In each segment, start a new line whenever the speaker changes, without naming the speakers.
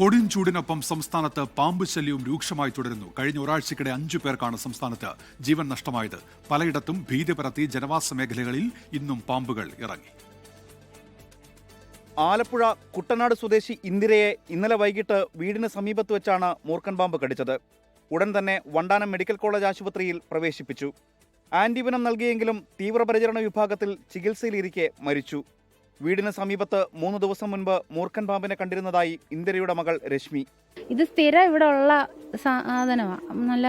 കൊടുംചൂടിനൊപ്പം സംസ്ഥാനത്ത് പാമ്പ് ശല്യവും രൂക്ഷമായി തുടരുന്നു. കഴിഞ്ഞ ഒരാഴ്ചക്കിടെ 5 പേർക്കാണ് സംസ്ഥാനത്ത് ജീവൻ നഷ്ടമായത്. പലയിടത്തും ഭീതി പരത്തി ജനവാസ മേഖലകളിൽ ഇന്നും പാമ്പുകൾ ഇറങ്ങി.
ആലപ്പുഴ കുട്ടനാട് സ്വദേശി ഇന്ദിരയെ ഇന്നലെ വൈകിട്ട് വീടിന് സമീപത്ത് വെച്ചാണ് മൂർഖൻ പാമ്പ് കടിച്ചത്. ഉടൻ തന്നെ വണ്ടാനം മെഡിക്കൽ കോളേജ് ആശുപത്രിയിൽ പ്രവേശിപ്പിച്ചു. ആന്റിവനം നൽകിയെങ്കിലും തീവ്രപരിചരണ വിഭാഗത്തിൽ ചികിത്സയിലിരിക്കെ മരിച്ചു. വീടിന് സമീപത്ത് 3 ദിവസം മുൻപ് മൂർഖൻ പാമ്പിനെ കണ്ടിരുന്നതായി ഇന്ദിരയുടെ മകൾ രശ്മി.
ഇത് സ്ഥിരം ഇവിടെ ഉള്ള സാധനമാണ്. നല്ല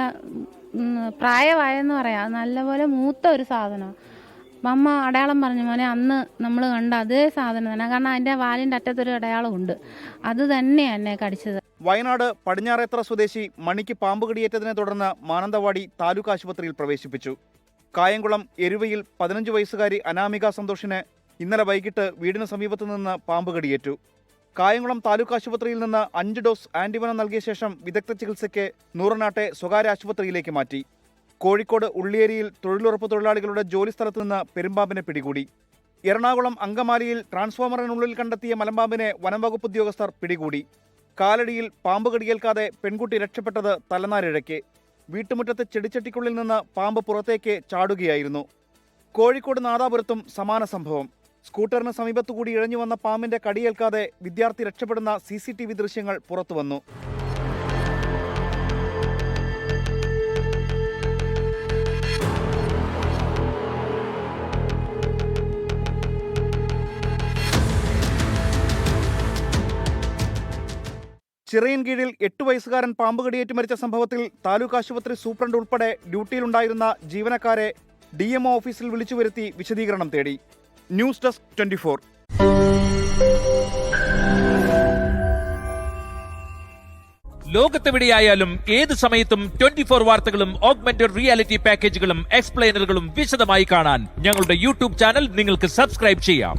പ്രായമായെന്ന് പറയാം. നല്ലപോലെ മൂത്ത ഒരു സാധനമാണ്. അമ്മ അടയാളം പറഞ്ഞു, മോനെ അന്ന് നമ്മൾ കണ്ട അതേ സാധനം തന്നെ. കാരണം അതിൻ്റെ വാലിൻ്റെ അറ്റത്തൊരു അടയാളമുണ്ട്. അത് തന്നെയാണ് എന്നെ കടിച്ചത്.
വയനാട് പടിഞ്ഞാറേത്ര സ്വദേശി മണിക്ക് പാമ്പ് കടിയേറ്റതിനെ തുടർന്ന് മാനന്തവാടി താലൂക്ക് ആശുപത്രിയിൽ പ്രവേശിപ്പിച്ചു. കായംകുളം എരുവയിൽ 15 വയസ്സുകാരി അനാമിക സന്തോഷിന് ഇന്നലെ വൈകിട്ട് വീടിന് സമീപത്തു നിന്ന് പാമ്പ് കടിയേറ്റു. കായംകുളം താലൂക്ക് ആശുപത്രിയിൽ നിന്ന് 5 ഡോസ് ആന്റിവനം നൽകിയ ശേഷം വിദഗ്ധ ചികിത്സയ്ക്ക് നൂറനാട്ടെ സ്വകാര്യ ആശുപത്രിയിലേക്ക് മാറ്റി. കോഴിക്കോട് ഉള്ളിയേരിയിൽ തൊഴിലുറപ്പ് തൊഴിലാളികളുടെ ജോലിസ്ഥലത്ത് നിന്ന് പെരുമ്പാമ്പിനെ പിടികൂടി. എറണാകുളം അങ്കമാലിയിൽ ട്രാൻസ്ഫോമറിനുള്ളിൽ കണ്ടെത്തിയ മലമ്പാമ്പിനെ വനംവകുപ്പ് ഉദ്യോഗസ്ഥർ പിടികൂടി. കാലടിയിൽ പാമ്പ് കടിയേൽക്കാതെ പെൺകുട്ടി രക്ഷപ്പെട്ടത് തലനാരിഴയ്ക്ക്. വീട്ടുമുറ്റത്തെ ചെടിച്ചട്ടിക്കുള്ളിൽ നിന്ന് പാമ്പ് പുറത്തേക്ക് ചാടുകയായിരുന്നു. കോഴിക്കോട് നാദാപുരത്തും സമാന സംഭവം. സ്കൂട്ടറിന് സമീപത്തുകൂടി ഇഴഞ്ഞു വന്ന പാമ്പിന്റെ കടിയേൽക്കാതെ വിദ്യാർത്ഥി രക്ഷപ്പെടുന്ന CCTV ദൃശ്യങ്ങൾ പുറത്തുവന്നു. ചിറയൻകീഴിൽ 8 വയസ്സുകാരൻ പാമ്പ് കടിയേറ്റ് മരിച്ച സംഭവത്തിൽ താലൂക്ക് ആശുപത്രി സൂപ്രണ്ട് ഉൾപ്പെടെ ഡ്യൂട്ടിയിലുണ്ടായിരുന്ന ജീവനക്കാരെ DMO ഓഫീസിൽ വിളിച്ചു വരുത്തി വിശദീകരണം തേടി. News desk 24.
ലോകത്തെവിടെയായാലും ഏത് സമയത്തും 24 വാർത്തകളും ഓഗ്മെന്റഡ് റിയാലിറ്റി പാക്കേജുകളും എക്സ്പ്ലെയിനറുകളും വിശദമായി കാണാൻ ഞങ്ങളുടെ YouTube ചാനൽ നിങ്ങൾക്ക് സബ്സ്ക്രൈബ് ചെയ്യാം.